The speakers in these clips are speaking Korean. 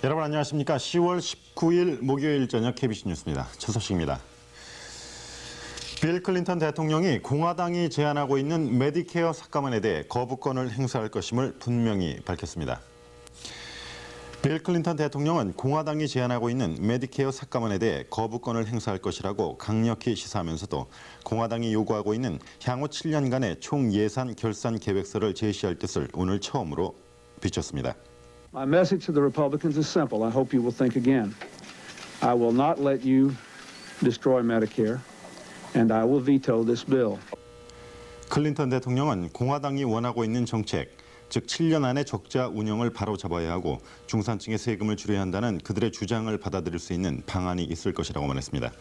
여러분 안녕하십니까? 10월 19일 목요일 저녁 KBC 뉴스입니다. 첫 소식입니다. 빌 클린턴 대통령이 공화당이 제안하고 있는 메디케어 삭감안에 대해 거부권을 행사할 것임을 분명히 밝혔습니다. 빌 클린턴 대통령은 공화당이 제안하고 있는 메디케어 삭감안에 대해 거부권을 행사할 것이라고 강력히 시사하면서도 공화당이 요구하고 있는 향후 7년간의 총 예산 결산 계획서를 제시할 뜻을 오늘 처음으로 비췄습니다. My message to the Republicans is simple. I hope you will think again. I will not let you destroy Medicare, and I will veto this bill. 클린턴 대통령은 공화당이 원하고 있는 정책, 즉 7년 안에 적자 운영을 바로잡아야 하고 중산층의 세금을 줄여야 한다는 그들의 주장을 받아들일 수 있는 방안이 있을 것이라고 말했습니다.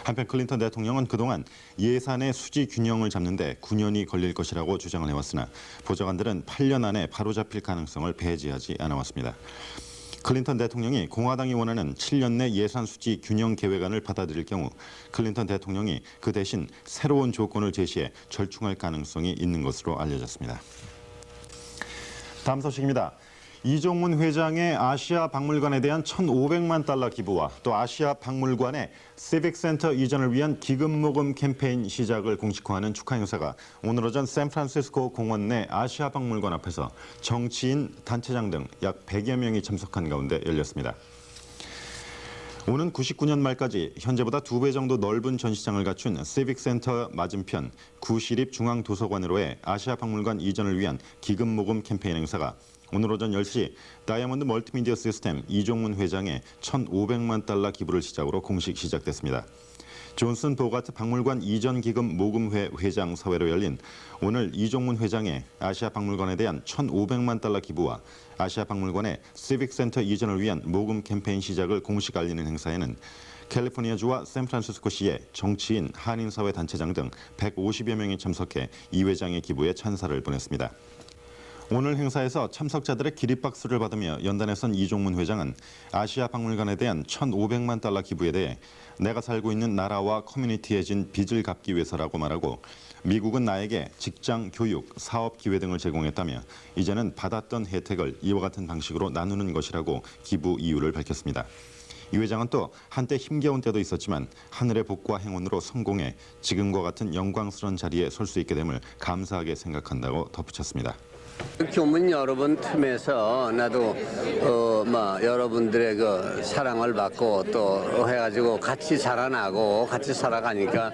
한편 클린턴 대통령은 그동안 예산의 수지 균형을 잡는 데 9년이 걸릴 것이라고 주장을 해왔으나 보좌관들은 8년 안에 바로잡힐 가능성을 배제하지 않아왔습니다. 클린턴 대통령이 공화당이 원하는 7년 내 예산 수지 균형 계획안을 받아들일 경우 클린턴 대통령이 그 대신 새로운 조건을 제시해 절충할 가능성이 있는 것으로 알려졌습니다. 다음 소식입니다. 이종문 회장의 아시아 박물관에 대한 1,500만 달러 기부와 또 아시아 박물관의 시빅센터 이전을 위한 기금 모금 캠페인 시작을 공식화하는 축하 행사가 오늘 오전 샌프란시스코 공원 내 아시아 박물관 앞에서 정치인, 단체장 등 약 100여 명이 참석한 가운데 열렸습니다. 오는 99년 말까지 현재보다 2배 정도 넓은 전시장을 갖춘 시빅센터 맞은편 구시립중앙도서관으로의 아시아 박물관 이전을 위한 기금 모금 캠페인 행사가 오늘 오전 10시 다이아몬드 멀티미디어 시스템 이종문 회장의 1,500만 달러 기부를 시작으로 공식 시작됐습니다. 존슨 보가트 박물관 이전 기금 모금회 회장 사회로 열린 오늘 이종문 회장의 아시아 박물관에 대한 1,500만 달러 기부와 아시아 박물관의 시빅센터 이전을 위한 모금 캠페인 시작을 공식 알리는 행사에는 캘리포니아주와 샌프란시스코시의 정치인, 한인사회 단체장 등 150여 명이 참석해 이 회장의 기부에 찬사를 보냈습니다. 오늘 행사에서 참석자들의 기립박수를 받으며 연단에 선 이종문 회장은 아시아 박물관에 대한 1,500만 달러 기부에 대해 내가 살고 있는 나라와 커뮤니티에 진 빚을 갚기 위해서라고 말하고 미국은 나에게 직장, 교육, 사업 기회 등을 제공했다며 이제는 받았던 혜택을 이와 같은 방식으로 나누는 것이라고 기부 이유를 밝혔습니다. 이 회장은 또 한때 힘겨운 때도 있었지만 하늘의 복과 행운으로 성공해 지금과 같은 영광스러운 자리에 설 수 있게 됨을 감사하게 생각한다고 덧붙였습니다. 교문 여러분 틈에서 나도 여러분들의 그 사랑을 받고 또 해가지고 같이 자라나고 같이 살아가니까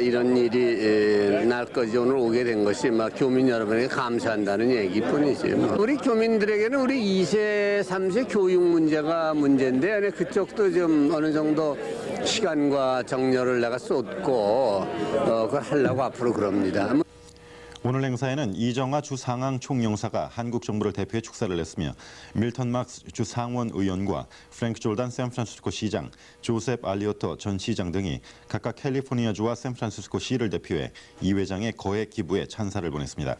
이런 일이 날까지 오늘 오게 된 것이 교민 여러분에게 감사한다는 얘기뿐이지. 우리 교민들에게는 우리 2세, 3세 교육 문제가 문제인데 그쪽도 좀 어느 정도 시간과 정열을 내가 쏟고 그걸 하려고 앞으로 그럽니다. 오늘 행사에는 이정아 주 상하이 총영사가 한국 정부를 대표해 축사를 했으며 밀턴 막스 주 상원 의원과 프랭크 졸단 샌프란시스코 시장, 조셉 알리오토 전 시장 등이 각각 캘리포니아주와 샌프란시스코 시를 대표해 이 회장의 거액 기부에 찬사를 보냈습니다.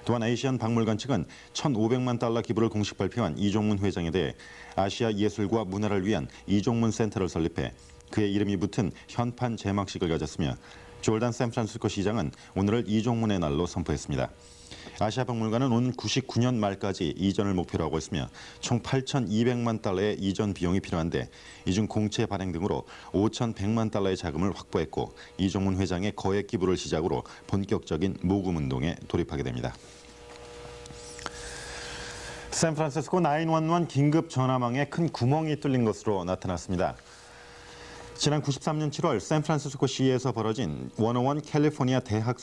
또한 아시안 박물관 측은 1,500만 달러 기부를 공식 발표한 이종문 회장에 대해 아시아 예술과 문화를 위한 이종문 센터를 설립해 그의 이름이 붙은 현판 제막식을 가졌으며 졸단 샌프란시스코 시장은 오늘을 이종문의 날로 선포했습니다. 아시아 박물관은 오는 99년 말까지 이전을 목표로 하고 있으며 총 8,200만 달러의 이전 비용이 필요한데 이 중 공채 발행 등으로 5,100만 달러의 자금을 확보했고 이종문 회장의 거액 기부를 시작으로 본격적인 모금 운동에 돌입하게 됩니다. 샌프란시스코 911 긴급 전화망에 큰 구멍이 뚫린 것으로 나타났습니다. 지난 93년 7월 샌프란시스코시에서 벌어진 101 캘리포니아 대학